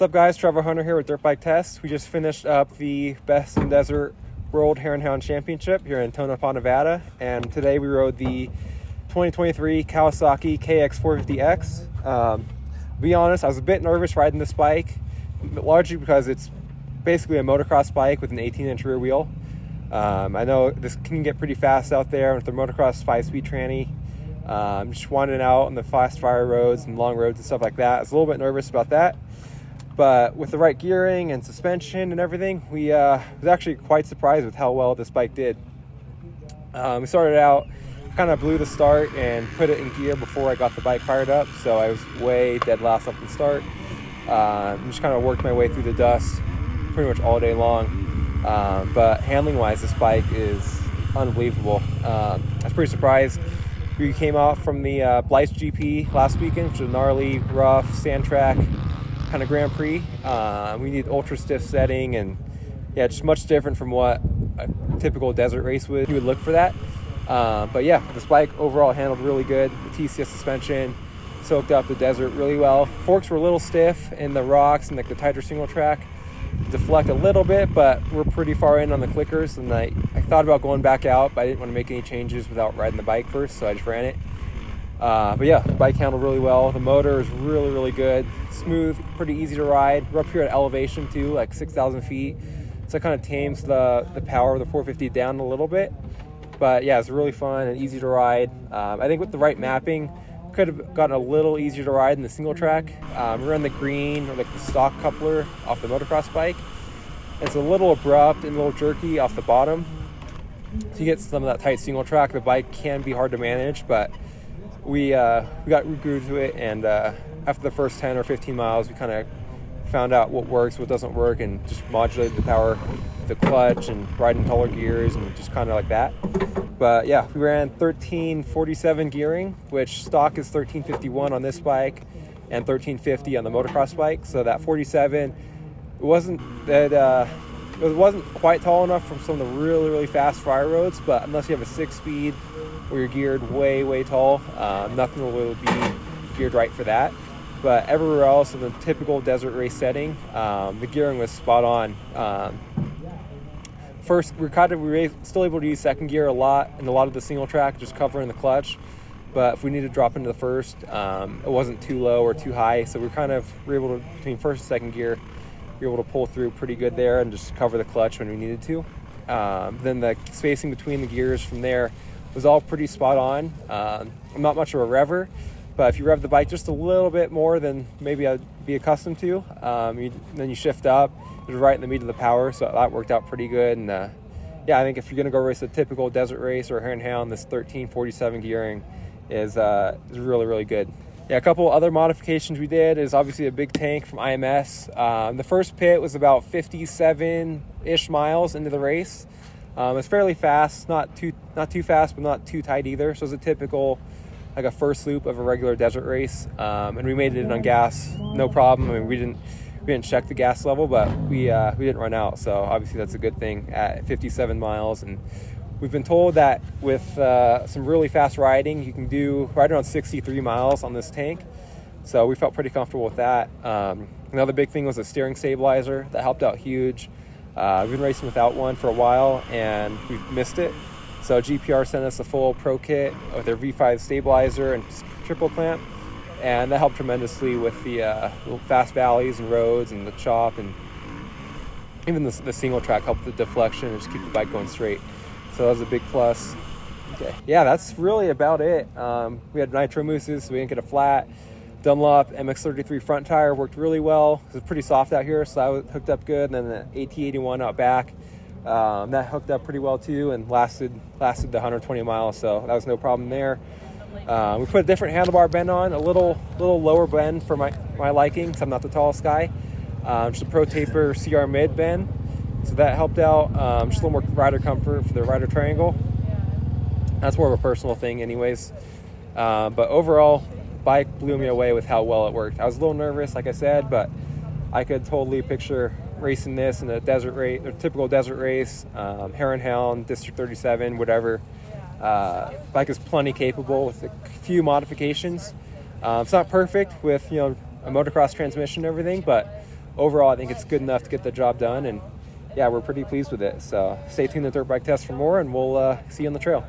What's up, guys? Trevor Hunter here with Dirt Bike Test. We just finished up the Best in Desert World Hare and Hound Championship here in Tonopah, Nevada, and today we rode the 2023 Kawasaki KX450X. To be honest, I was a bit nervous riding this bike, largely because it's basically a motocross bike with an 18-inch rear wheel. I know this can get pretty fast out there with the motocross 5-speed tranny. Just wandering out on the fast fire roads and long roads and stuff like that. I was a little bit nervous about that. But with the right gearing and suspension and everything, we was actually quite surprised with how well this bike did. We started out, kind of blew the start and put it in gear before I got the bike fired up, so I was way dead last off the start. Just kind of worked my way through the dust pretty much all day long. But handling-wise, this bike is unbelievable. I was pretty surprised. We came out from the Blythe GP last weekend, which was a gnarly, rough, sand track kind of Grand Prix. We need ultra stiff setting, and yeah, just much different from what a typical desert race would. You would look for that. But yeah, this bike overall handled really good. The TCS suspension soaked up the desert really well. Forks were a little stiff in the rocks and like the tighter single track. Deflect a little bit, but we're pretty far in on the clickers, and I thought about going back out, but I didn't want to make any changes without riding the bike first, so I just ran it. But yeah, the bike handled really well. The motor is really, really good. Smooth, pretty easy to ride. We're up here at elevation too, like 6,000 feet. So it kind of tames the power of the 450 down a little bit. But yeah, it's really fun and easy to ride. I think with the right mapping, could have gotten a little easier to ride in the single track. We're on the green, or like the stock coupler off the motocross bike. It's a little abrupt and a little jerky off the bottom. So you get some of that tight single track. The bike can be hard to manage, but we grew to it, and after the first 10 or 15 miles, we kind of found out what works, what doesn't work, and just modulated the power of the clutch and riding taller gears and just kind of like that. But yeah, we ran 1347 gearing, which stock is 1351 on this bike and 1350 on the motocross bike. So that 47, it wasn't quite tall enough from some of the really, really fast fire roads, but unless you have a 6-speed where you're geared way, way tall, nothing will really be geared right for that. But everywhere else in the typical desert race setting, the gearing was spot on. First, we were still able to use second gear a lot, and a lot of the single track, just covering the clutch. But if we needed to drop into the first, it wasn't too low or too high, so we were able to, between first and second gear, we were able to pull through pretty good there and just cover the clutch when we needed to. Then the spacing between the gears from there was all pretty spot on. I'm not much of a rever, but if you rev the bike just a little bit more than maybe I'd be accustomed to, then you shift up. It was right in the meat of the power, so that worked out pretty good. And yeah, I think if you're going to go race a typical desert race or hare and hound, this 1347 gearing is really, really good. Yeah, a couple other modifications we did is obviously a big tank from IMS. The first pit was about 57-ish miles into the race. It's fairly fast, not too fast, but not too tight either. So it's a typical, like a first loop of a regular desert race. And we made it in on gas, no problem. I mean, we didn't check the gas level, but we didn't run out. So obviously that's a good thing at 57 miles. And we've been told that with some really fast riding, you can do right around 63 miles on this tank. So we felt pretty comfortable with that. Another big thing was a steering stabilizer that helped out huge. We've been racing without one for a while, and we've missed it. So GPR sent us a full pro kit with their V5 stabilizer and triple clamp, and that helped tremendously with the fast valleys and roads and the chop, and even the single track helped with the deflection and just keep the bike going straight. So that was a big plus. Okay, yeah, that's really about it. We had nitro mousses, so we didn't get a flat. Dunlop MX33 front tire worked really well. It was pretty soft out here, so that was hooked up good. And then the AT81 out back, that hooked up pretty well too, and lasted the 120 miles, so that was no problem there. We put a different handlebar bend on, a little lower bend for my liking, because I'm not the tallest guy. Just a Pro Taper CR mid bend, so that helped out. Just a little more rider comfort for the rider triangle. That's more of a personal thing anyways. But overall, bike blew me away with how well it worked. I was a little nervous, like I said, but I could totally picture racing this in a desert race, a typical desert race, hare and hound, District 37, whatever. Bike is plenty capable with a few modifications. It's not perfect with a motocross transmission and everything, but overall, I think it's good enough to get the job done. And yeah, we're pretty pleased with it. So stay tuned to Dirt Bike Test for more, and we'll see you on the trail.